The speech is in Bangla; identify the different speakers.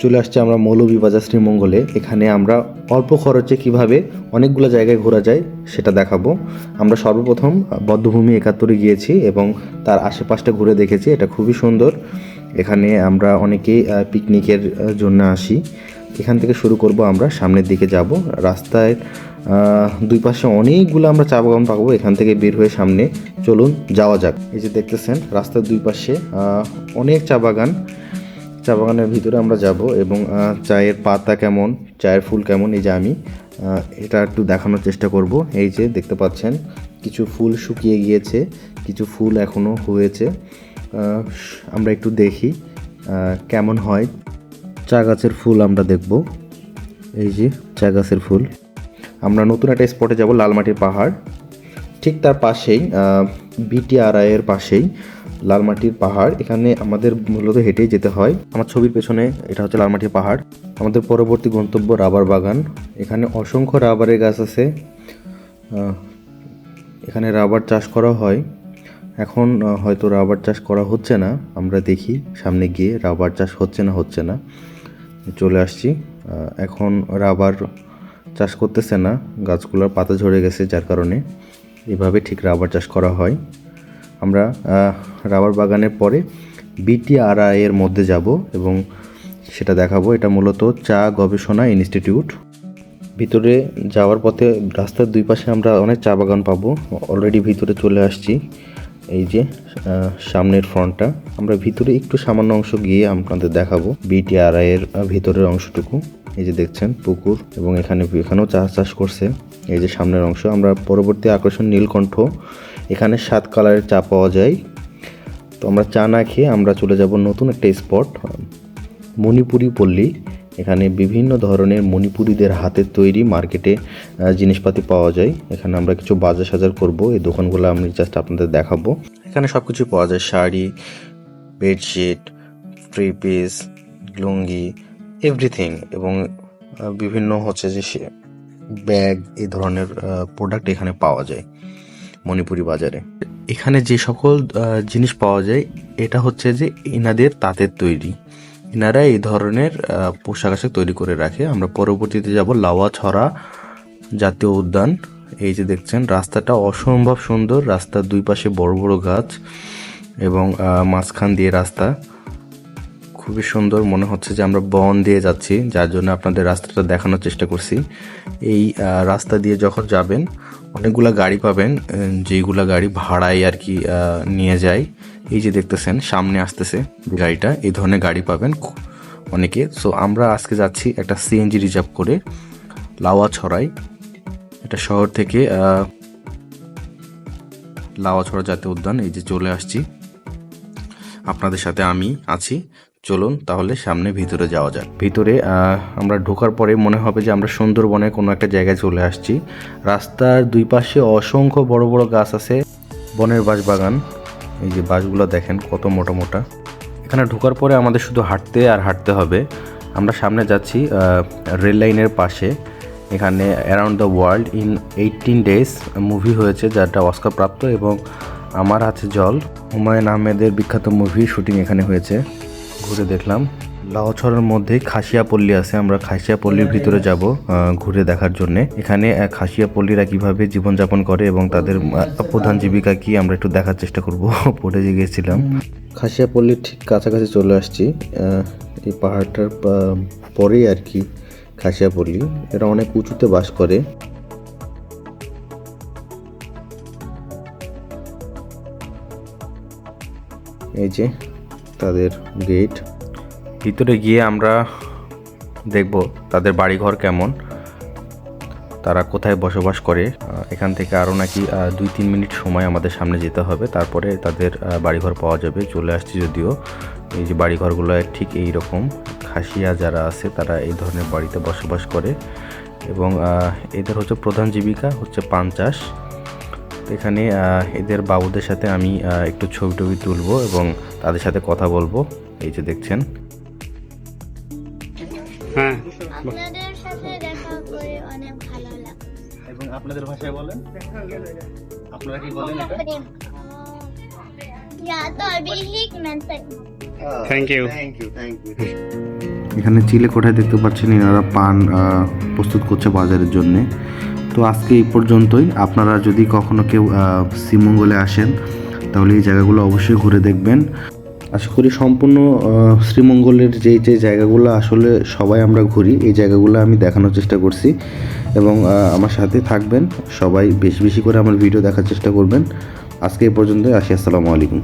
Speaker 1: চলে আসছে আমরা মৌলভীবাজার শ্রীমঙ্গলে। এখানে আমরা অল্প খরচে কিভাবে অনেকগুলো জায়গায় ঘোরা যায় সেটা দেখাবো। আমরা সর্বপ্রথম বধ্যভূমি 71 গিয়েছি এবং তার আশেপাশটা ঘুরে দেখেছি। এটা খুবই সুন্দর। এখানে আমরা অনেকেই পিকনিকের জন্য আসি। এখান থেকে শুরু করব, আমরা সামনের দিকে যাব। রাস্তায় দুই পাশে অনেকগুলো আমরা চা বাগান পাবো। এখান থেকে বের হয়ে সামনে চলুন যাওয়া যাক। এই যে দেখতেছেন রাস্তার দুই পাশে অনেক চা বাগান। চা বাগানের ভিতরে আমরা যাব এবং চায়ের পাতা কেমন, চায়ের ফুল কেমন, এই যে আমি এটা একটু দেখানোর চেষ্টা করব। এই যে দেখতে পাচ্ছেন কিছু ফুল শুকিয়ে গিয়েছে, কিছু ফুল এখনও হয়েছে। আমরা একটু দেখি কেমন হয়। চা গাছের ফুল আমরা দেখব। এই যে চা গাছের ফুল। আমরা নতুন একটা স্পটে যাব, লালমাটির পাহাড়। ঠিক তার পাশেই বিটিআরআই-এর পাশেই লালমাটির পাহাড়। এখানে আমাদের মূলত হেঁটেই যেতে হয়। আমার ছবির পেছনে এটা হচ্ছে লালমাটির পাহাড়। আমাদের পরবর্তী গন্তব্য রাবার বাগান। এখানে অসংখ্য রাবারের গাছ আছে। এখানে রাবার চাষ করা হয়। এখন হয়তো রাবার চাষ করা হচ্ছে না। আমরা দেখি সামনে গিয়ে রাবার চাষ হচ্ছে না। চলে আসছি। এখন রাবার চাষ করতেছে না, গাছগুলোর পাতা ঝরে গেছে, যার কারণে এভাবে ঠিক রাবার চাষ করা হয়। আমরা রাবার বাগানের পরে বিটিআরআই-এর মধ্যে যাব এবং সেটা দেখাবো। এটা মূলত চা গবেষণা ইনস্টিটিউট। ভিতরে যাওয়ার পথে রাস্তার দুই পাশে আমরা অনেক চা বাগান পাবো। অলরেডি ভিতরে চলে আসছি। এই যে সামনের ফ্রন্টটা। আমরা ভিতরে একটু সামান্য অংশ গিয়ে আপনাদের দেখাবো বিটিআরআই-এর ভিতরের অংশটুকু। এই যে দেখছেন পুকুর এবং এখানেও চাষ করছে। এই যে সামনের অংশ। আমরা পরবর্তী আকর্ষণ নীলকণ্ঠ। এখানে 7 কালারের চা পাওয়া যায়। তো আমরা চা না খেয়ে আমরা চলে যাব নতুন একটা স্পট, মণিপুরি পল্লী। এখানে বিভিন্ন ধরনের মণিপুরীদের হাতের তৈরি মার্কেটে জিনিসপাতি পাওয়া যায়। এখানে আমরা কিছু বাজার সাজার করব। এই দোকানগুলো আমি জাস্ট আপনাদের দেখাবো। এখানে সব কিছু পাওয়া যায়, শাড়ি, বেডশিট, থ্রি পিস, লুঙ্গি, এভরিথিং, এবং বিভিন্ন হচ্ছে যে ব্যাগ, এই ধরনের প্রোডাক্ট এখানে পাওয়া যায় মণিপুরি বাজারে। এখানে যে সকল জিনিস পাওয়া যায় এটা হচ্ছে যে এনাদের তাঁতের তৈরি। এনারা এই ধরনের পোশাক আশাক তৈরি করে রাখে। আমরা পরবর্তীতে যাব লাউয়াছড়া জাতীয় উদ্যান। এই যে দেখছেন রাস্তাটা অসম্ভব সুন্দর। রাস্তার দুই পাশে বড় বড় গাছ এবং মাঝখান দিয়ে রাস্তা খুবই সুন্দর। মনে হচ্ছে যে আমরা বন দিয়ে যাচ্ছি, যার জন্য আপনাদের রাস্তাটা দেখানোর চেষ্টা করছি। এই রাস্তা দিয়ে যখন যাবেন অনেকগুলা গাড়ি পাবেন, যেইগুলা গাড়ি ভাড়ায় আর কি নিয়ে যায়। এই যে দেখতেছেন সামনে আসতেছে গাড়িটা, এই ধরনের গাড়ি পাবেন অনেকে। সো আমরা আজকে যাচ্ছি একটা সিএনজি রিজার্ভ করে লাউয়াছড়ায়। এটা শহর থেকে লাউয়াছড়া জাতীয় উদ্যান। এই যে চলে আসছি, আপনাদের সাথে আমি আছি। চলুন তাহলে সামনে ভিতরে যাওয়া যাক। ভিতরে আমরা ঢোকার পরে মনে হবে যে আমরা সুন্দরবনের কোনো একটা জায়গায় চলে আসছি। রাস্তার দুই পাশে অসংখ্য বড় বড় গাছ আছে, বনের বাঁশ বাগান। এই যে বাঁশগুলো দেখেন কত মোটা মোটা। এখানে ঢোকার পরে আমাদের শুধু হাঁটতে আর হাঁটতে হবে। আমরা সামনে যাচ্ছি রেল লাইনের পাশে। এখানে around the world in 18 days movie হয়েছে, যাটা অস্কার প্রাপ্ত, এবং আমার হাতে জল, হুমায়ুন আহমেদের বিখ্যাত মুভি শুটিং এখানে হয়েছে। ঘুরে দেখলাম। লাউয়াছড়ার মধ্যে খাসিয়াপল্লী আছে। আমরা খাসিয়াপল্লীর ভিতরে যাব ঘুরে দেখার জন্যে। এখানে খাসিয়াপল্লীরা কিভাবে জীবনযাপন করে এবং তাদের প্রধান জীবিকা কি আমরা একটু দেখার চেষ্টা করব। পড়ে গিয়েছিলাম। খাসিয়াপল্লীর ঠিক কাছাকাছি চলে আসছি। এই পাহাড়টার পরেই আর কি খাসিয়াপল্লী। এরা অনেক উঁচুতে বাস করে। এই যে তাদের গেট। ভিতরে গিয়ে আমরা দেখব তাদের বাড়িঘর কেমন, তারা কোথায় বসবাস করে। এখান থেকে আরও নাকি 2-3 মিনিট সময় আমাদের সামনে যেতে হবে, তারপরে তাদের বাড়িঘর পাওয়া যাবে। চলে আসছি যদিও। এই যে বাড়িঘরগুলো ঠিক এই রকম। খাসিয়া যারা আছে তারা এই ধরনের বাড়িতে বসবাস করে এবং এদের হচ্ছে প্রধান জীবিকা হচ্ছে পান চাষ। এখানে এদের বাবুদের সাথে আমি একটু ছবি টবি তুলবো এবং তাদের সাথে কথা বলবো। এই যে দেখছেন।
Speaker 2: হ্যাঁ,
Speaker 3: আপনাদের সাথে দেখা করে অনেক ভালো লাগলো।
Speaker 1: এবং আপনাদের ভাষায় বলেন, আপনারা কি বলেন এটা?
Speaker 3: या तो अभी ही मैं
Speaker 2: থ্যাংক ইউ।
Speaker 1: এখানে চিলে কোঠায় দেখতে পাচ্ছেন এনারা পান প্রস্তুত করছে বাজারের জন্যে। তো আজকে এই পর্যন্তই। আপনারা যদি কখনো কেউ শ্রীমঙ্গলে আসেন তাহলে এই জায়গাগুলো অবশ্যই ঘুরে দেখবেন। আশা করি সম্পূর্ণ শ্রীমঙ্গলের যে জায়গাগুলো আসলে সবাই আমরা ঘুরি, এই জায়গাগুলো আমি দেখানোর চেষ্টা করছি এবং আমার সাথে থাকবেন। সবাই বেশি বেশি করে আমার ভিডিও দেখার চেষ্টা করবেন। আজকে এই পর্যন্তই আসি। আসসালামু আলাইকুম।